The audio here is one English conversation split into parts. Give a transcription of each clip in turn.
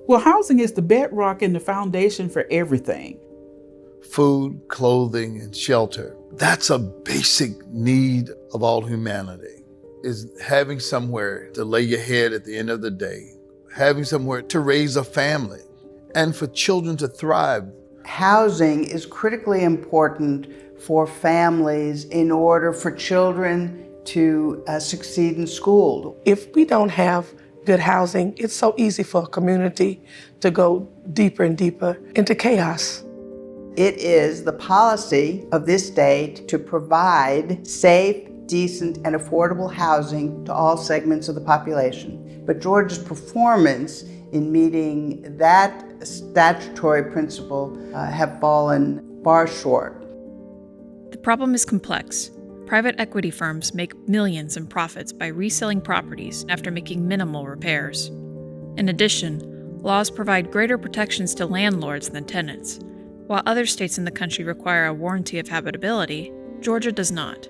Well, housing is the bedrock and the foundation for everything. Food, clothing, and shelter. That's a basic need of all humanity, is having somewhere to lay your head at the end of the day, having somewhere to raise a family, and for children to thrive. Housing is critically important for families in order for children to succeed in school. If we don't have good housing, it's so easy for a community to go deeper and deeper into chaos. It is the policy of this state to provide safe, decent, and affordable housing to all segments of the population. But Georgia's performance in meeting that statutory principle have fallen far short. The problem is complex. Private equity firms make millions in profits by reselling properties after making minimal repairs. In addition, laws provide greater protections to landlords than tenants. While other states in the country require a warranty of habitability, Georgia does not.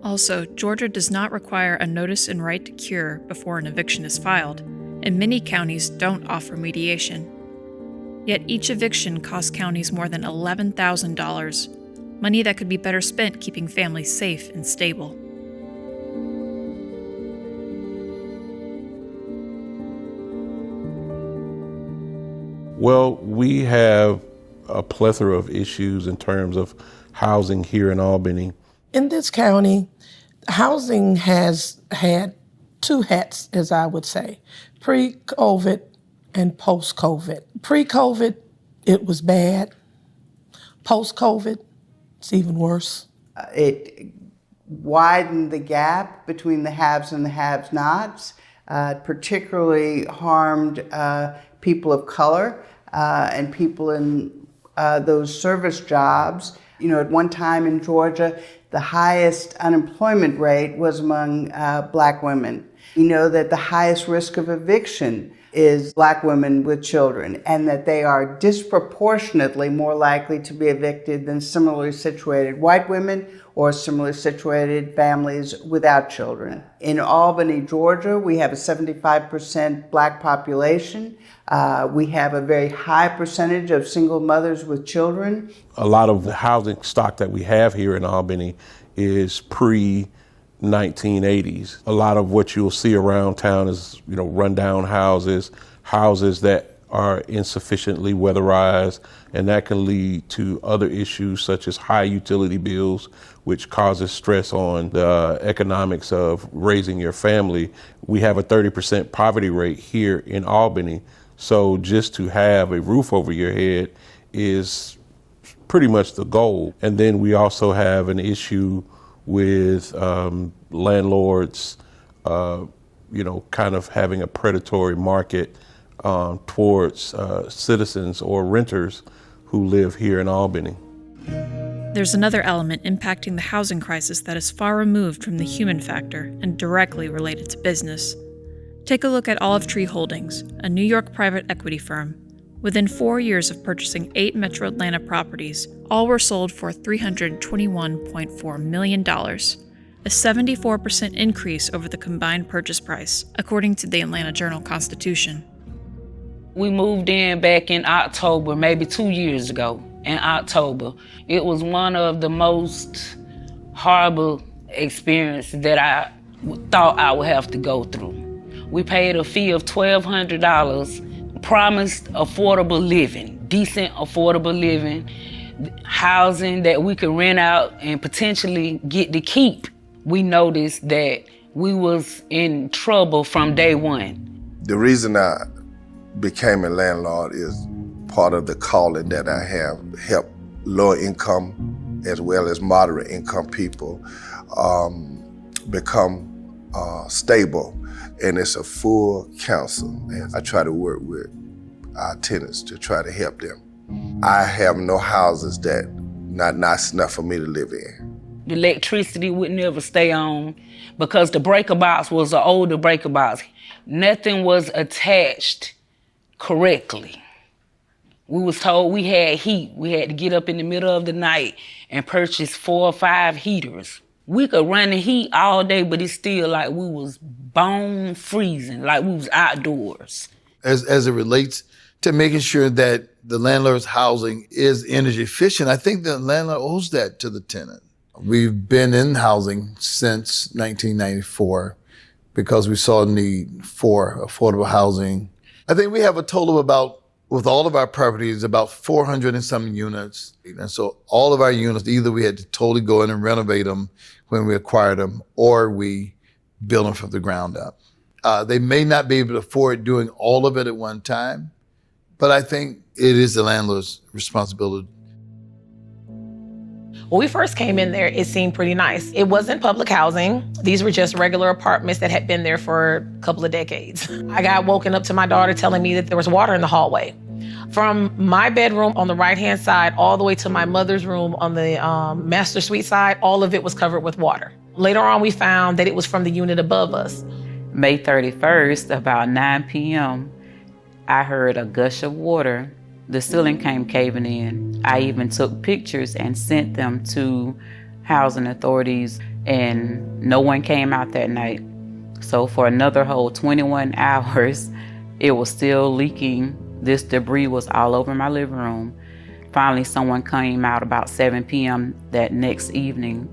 Also, Georgia does not require a notice and right to cure before an eviction is filed, and many counties don't offer mediation. Yet each eviction costs counties more than $11,000, money that could be better spent keeping families safe and stable. Well, we have a plethora of issues in terms of housing here in Albany. In this county, housing has had two hats, as I would say, pre-COVID and post-COVID. Pre-COVID, it was bad. Post-COVID, it's even worse. It widened the gap between the haves and the have-nots, particularly harmed people of color and people in those service jobs. You know, at one time in Georgia, the highest unemployment rate was among Black women. We know that the highest risk of eviction is Black women with children, and that they are disproportionately more likely to be evicted than similarly situated white women or similarly situated families without children. In Albany, Georgia, we have a 75% Black population. We have a very high percentage of single mothers with children. A lot of the housing stock that we have here in Albany is pre-1980s. A lot of what you'll see around town is, rundown houses, houses that are insufficiently weatherized, and that can lead to other issues such as high utility bills, which causes stress on the economics of raising your family. We have a 30% poverty rate here in Albany, so just to have a roof over your head is pretty much the goal. And then we also have an issue with landlords, kind of having a predatory market towards citizens or renters who live here in Albany. There's another element impacting the housing crisis that is far removed from the human factor and directly related to business. Take a look at Olive Tree Holdings, a New York private equity firm. Within 4 years of purchasing 8 Metro Atlanta properties, all were sold for $321.4 million, a 74% increase over the combined purchase price, according to the Atlanta Journal-Constitution. We moved in back in October, maybe 2 years ago, in October. It was one of the most horrible experiences that I thought I would have to go through. We paid a fee of $1,200, promised affordable living, decent affordable living, housing that we could rent out and potentially get to keep. We noticed that we was in trouble from day one. The reason I became a landlord is part of the calling that I have, help low income as well as moderate income people become stable. And it's a full counsel. And I try to work with our tenants to try to help them. I have no houses that not nice enough for me to live in. The electricity would never stay on because the breaker box was an older breaker box. Nothing was attached correctly. We was told we had heat. We had to get up in the middle of the night and purchase 4 or 5 heaters. We could run the heat all day, but it's still like we was bone freezing, like we was outdoors. As it relates to making sure that the landlord's housing is energy efficient, I think the landlord owes that to the tenant. We've been in housing since 1994 because we saw a need for affordable housing. I think we have a total of about, with all of our properties, about 400 and some units. And so all of our units, either we had to totally go in and renovate them when we acquired them, or we build them from the ground up. They may not be able to afford doing all of it at one time, but I think it is the landlord's responsibility. When we first came in there, it seemed pretty nice. It wasn't public housing. These were just regular apartments that had been there for a couple of decades. I got woken up to my daughter telling me that there was water in the hallway. From my bedroom on the right-hand side all the way to my mother's room on the master suite side, all of it was covered with water. Later on, we found that it was from the unit above us. May 31st, about 9 p.m., I heard a gush of water. The ceiling came caving in. I even took pictures and sent them to housing authorities, and no one came out that night. So for another whole 21 hours, it was still leaking. This debris was all over my living room. Finally, someone came out about 7 p.m. that next evening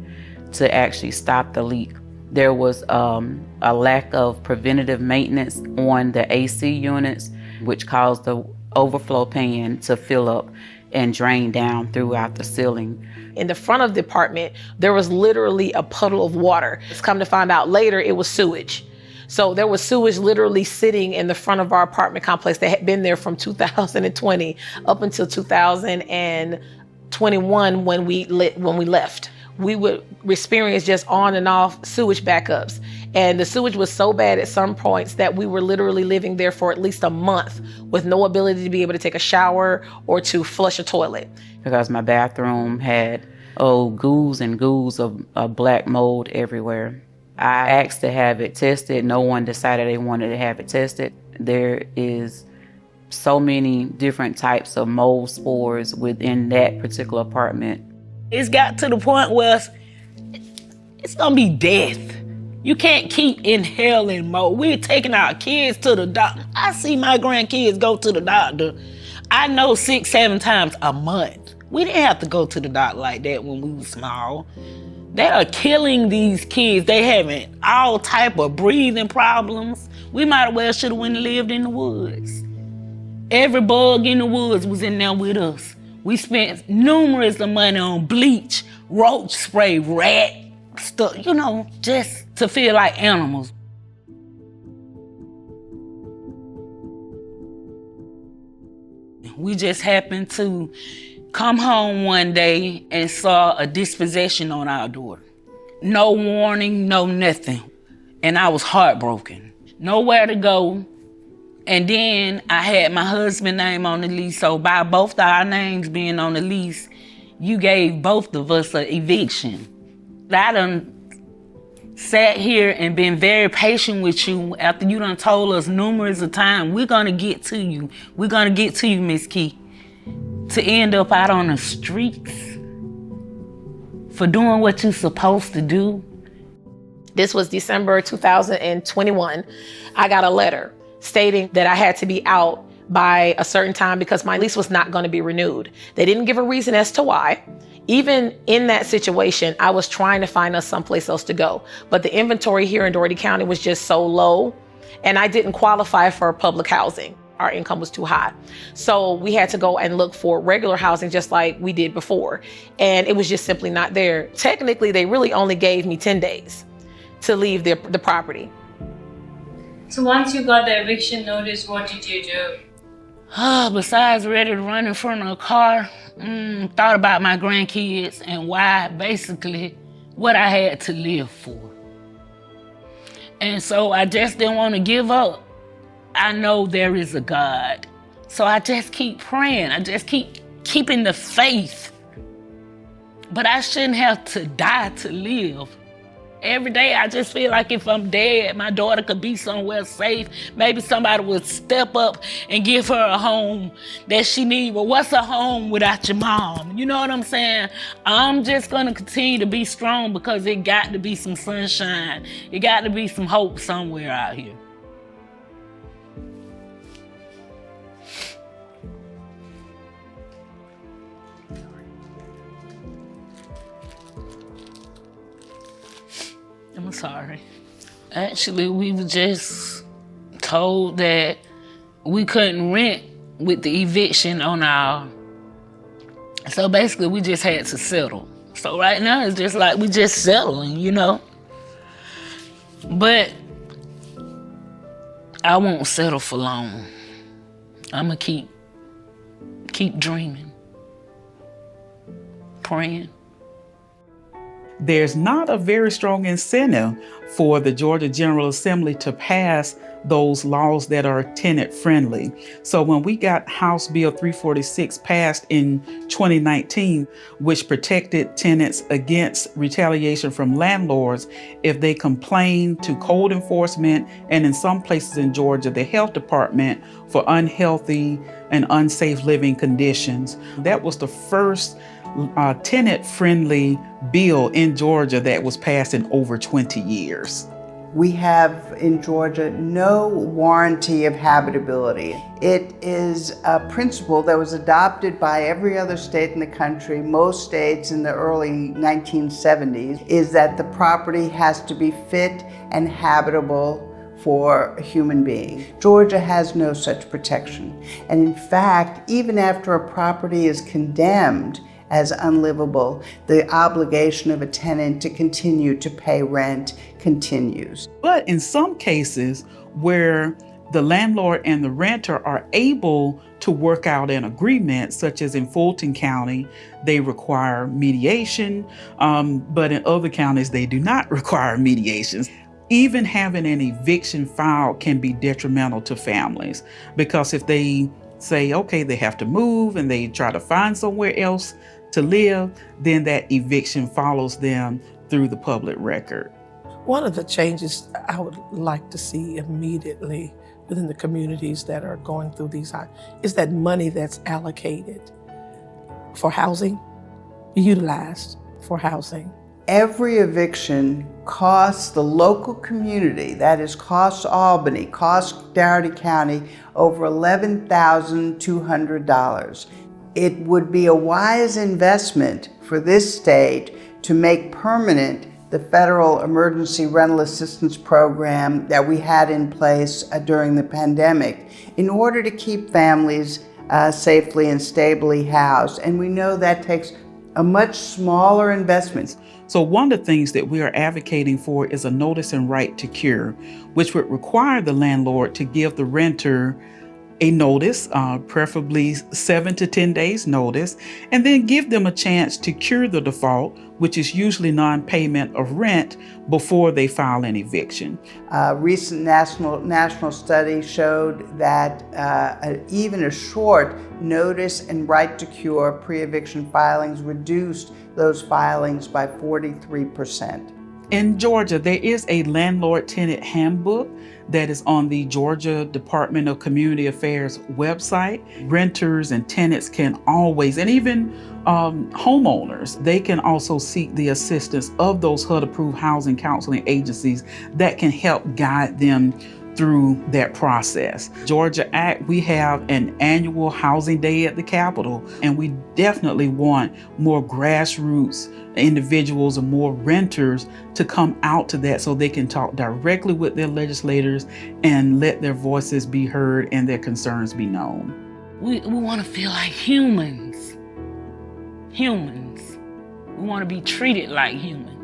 to actually stop the leak. There was a lack of preventative maintenance on the AC units, which caused the overflow pan to fill up and drain down throughout the ceiling. In the front of the apartment, there was literally a puddle of water. It's come to find out later it was sewage. So there was sewage literally sitting in the front of our apartment complex that had been there from 2020 up until 2021 when we left. We would experience just on and off sewage backups. And the sewage was so bad at some points that we were literally living there for at least a month with no ability to be able to take a shower or to flush a toilet. Because my bathroom had ghouls and ghouls of black mold everywhere. I asked to have it tested. No one decided they wanted to have it tested. There is so many different types of mold spores within that particular apartment. It's got to the point where it's gonna be death. You can't keep inhaling mold. We're taking our kids to the doctor. I see my grandkids go to the doctor, I know 6-7 times a month. We didn't have to go to the doctor like that when we were small. They are killing these kids. They having all type of breathing problems. We might as well should have went and lived in the woods. Every bug in the woods was in there with us. We spent numerous of money on bleach, roach spray, rat stuff, just to feel like animals. We just happened to come home one day and saw a dispossession on our door. No warning, no nothing. And I was heartbroken. Nowhere to go. And then I had my husband's name on the lease, so by both our names being on the lease, you gave both of us an eviction. I done sat here and been very patient with you after you done told us numerous of times, we're gonna get to you. We're gonna get to you, Miss Key. To end up out on the streets for doing what you're supposed to do. This was December 2021. I got a letter stating that I had to be out by a certain time because my lease was not going to be renewed. They didn't give a reason as to why. Even in that situation, I was trying to find us someplace else to go. But the inventory here in Dougherty County was just so low, and I didn't qualify for public housing. Our income was too high. So we had to go and look for regular housing just like we did before. And it was just simply not there. Technically, they really only gave me 10 days to leave the property. So once you got the eviction notice, what did you do? Besides ready to run in front of a car, thought about my grandkids and why, basically, what I had to live for. And so I just didn't want to give up. I know there is a God. So I just keep praying. I just keep keeping the faith. But I shouldn't have to die to live. Every day I just feel like if I'm dead, my daughter could be somewhere safe. Maybe somebody would step up and give her a home that she needs. Well, what's a home without your mom? You know what I'm saying? I'm just gonna continue to be strong because it got to be some sunshine. It got to be some hope somewhere out here. I'm sorry. Actually, we were just told that we couldn't rent with the eviction on our... So basically, we just had to settle. So right now, it's just like we just settling, you know? But I won't settle for long. I'm gonna keep dreaming, praying. There's not a very strong incentive for the Georgia General Assembly to pass those laws that are tenant friendly. So when we got House Bill 346 passed in 2019, which protected tenants against retaliation from landlords if they complain to code enforcement and in some places in Georgia, the health department for unhealthy and unsafe living conditions. That was the first tenant-friendly bill in Georgia that was passed in over 20 years. We have in Georgia no warranty of habitability. It is a principle that was adopted by every other state in the country, most states in the early 1970s, is that the property has to be fit and habitable for a human being. Georgia has no such protection. And in fact, even after a property is condemned as unlivable, the obligation of a tenant to continue to pay rent continues. But in some cases where the landlord and the renter are able to work out an agreement, such as in Fulton County, they require mediation, but in other counties, they do not require mediation. Even having an eviction filed can be detrimental to families, because if they say, okay, they have to move and they try to find somewhere else to live, then that eviction follows them through the public record. One of the changes I would like to see immediately within the communities that are going through these is that money that's allocated for housing be utilized for housing. Every eviction costs the local community, that is costs Albany, costs Dougherty County, over $11,200. It would be a wise investment for this state to make permanent the federal emergency rental assistance program that we had in place during the pandemic in order to keep families safely and stably housed. And we know that takes a much smaller investment. So one of the things that we are advocating for is a notice and right to cure, which would require the landlord to give the renter a notice, preferably 7 to 10 days notice, and then give them a chance to cure the default, which is usually non-payment of rent, before they file an eviction. A recent national study showed that even a short notice and right to cure pre-eviction filings reduced those filings by 43%. In Georgia, there is a landlord-tenant handbook that is on the Georgia Department of Community Affairs website. Renters and tenants can always, and even homeowners, they can also seek the assistance of those HUD-approved housing counseling agencies that can help guide them through that process. Georgia Act, we have an annual housing day at the Capitol, and we definitely want more grassroots individuals and more renters to come out to that so they can talk directly with their legislators and let their voices be heard and their concerns be known. We want to feel like humans. We want to be treated like humans.